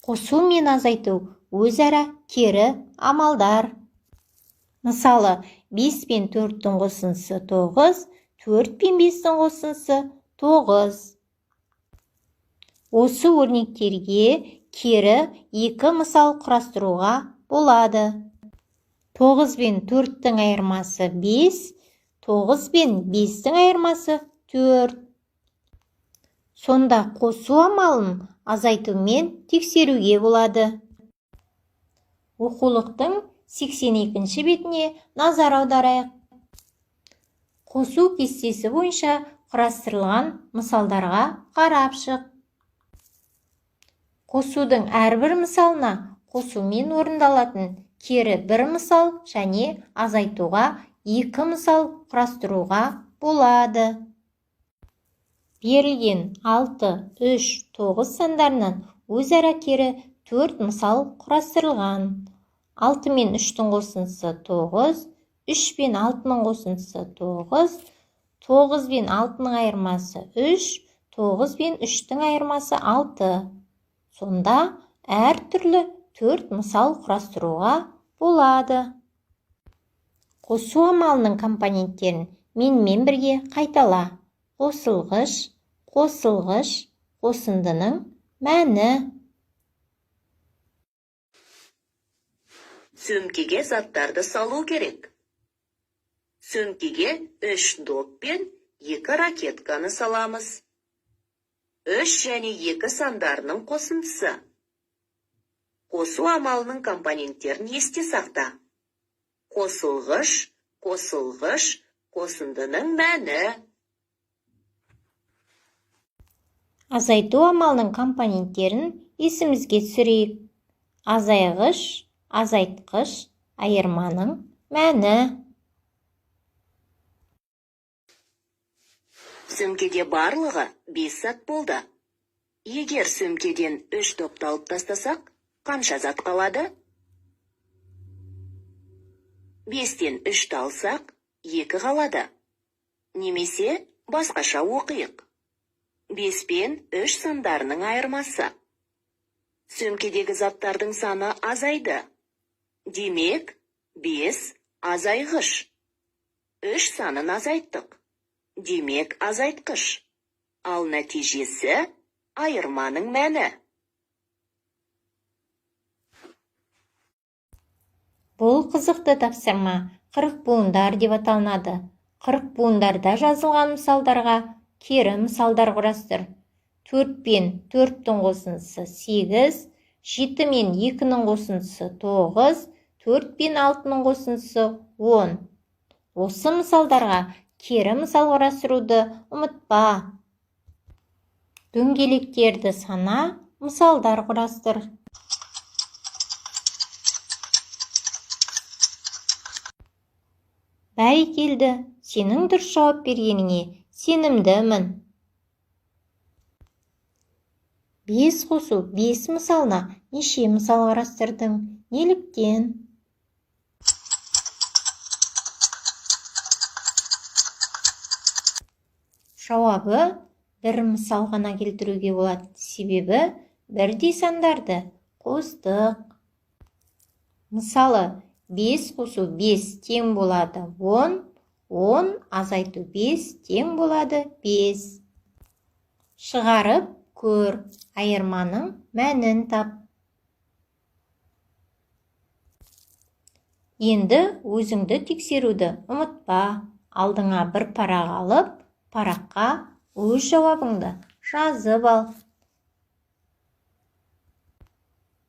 Қосу мен азайту өзара кері амалдар. Мысалы, 5 пен 4-тің қосындысы 9, 4 пен 5-тің қосындысы 9. Осы өрнектерге кері 2 мысал құрастыруға болады. 9 пен 4-тің айырмасы 5, 9 пен 5-тің айырмасы 4. Сонда қосу амалын азайтумен тексеруге болады. Оқулықтың 82-ші бетіне назар аударайық. Қосу кестесі бойынша құрастырылған мысалдарға қарап шық. Қосудың әрбір мысалына қосумен орындалатын кері 1 мысал және азайтуға 2 мысал құрастыруға болады. Берілген 6, 3, 9 сандарынан өзара кері 4 мысал құрастырылған. 6 мен 3-тің қосындысы 9, 3 пен 6-ның қосындысы 9, 9 пен 6-ның айырмасы 3, 9 пен 3-тің айырмасы 6. Сонда әр түрлі 4 мысал құрастыруға болады. Қосу амалының компоненттерін менімен бірге қайтала. Қосылғыш, қосылғыш, қосындының мәні. Сөмкеге заттарды салу керек. Сөмкеге 3 доп пен 2 ракетканы саламыз. 3 және 2 сандарының қосындысы. Қосу амалының компоненттерін есте сақта. Қосылғыш, қосылғыш, қосындының мәні. Азайту амалының компоненттерін есімізге түсірейік. Азайғыш, азайтқыш, айырманың мәні. Сөмкеде барлығы 5 зат болды. Егер сөмкеден 3 допты алып тастасақ, қанша зат қалады? 5-тен 3-ті алсақ, 2 қалады. Немесе басқаша оқиық. 5 пен 3 сандарының айырмасы. Сөмкедегі заттардың саны азайды. Демек, 5 азайғыш. 3 санын азайттық. Демек, азайтқыш. Ал нәтижесі айырманың мәні. Бұл қызықты тапсырма 40 буындар деп аталынады. 40 буындарда жазылған мысалдарға кері мысалдар құрастыр. 4 пен 4-тің қосындысы 8, 7 мен 2-ның қосындысы 9, 4 пен 6-ның қосындысы 10. Осы мысалдарға кері мысал құрастыруды ұмытпа. Дөңгелектерді сана, мысалдар құрастыр. Бәрекелді, сенің дұрыс жауап бергеніңе сенімдімін. 5 қосу 5 мысалына неше мысал қарастырдың? Неліктен? Жауабы 1 мысал ғана келтіруге болады. Себебі бірдей сандарды қостық. Мысалы, 5 қосу 5 тең болады 10, 10 азайту 5 тең болады 5. Шығарып көр, айырманың мәнін тап. Енді өзіңді тексеруді ұмытпа. Алдыңа бір парақ алып, параққа өз жауабыңды жазып ал.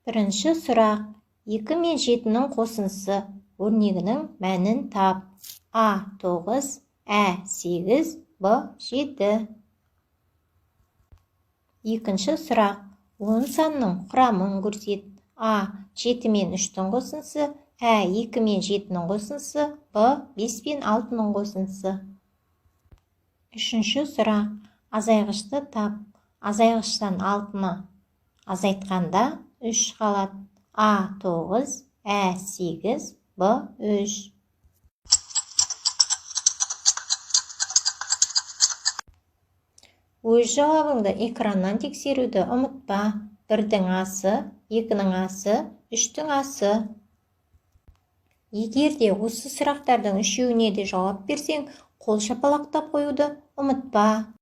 Бірінші сұрақ. 2 мен 7-ның қосындысы өрнегінің мәнін тап. А 9, Ә 8, Б 7. Екінші сұрақ. 10 санның құрамын көрсет. А 7 мен 3-тің қосындысы, Ә 2 мен 7-ның қосындысы, Б 5 пен 6-ның қосындысы. Үшінші сұрақ. Азайғышты тап. Азайғыштан 6-ны азайтқанда 3 қалады. А 9, Ә 8, Б 3. Өз жауабыңды экраннан тексеруді ұмытпа. 1-дің асы, 2-нің асы, 3-тің асы. Егер де осы сұрақтардың үшеуіне де жауап берсең, қол шапалақтап қоюды ұмытпа.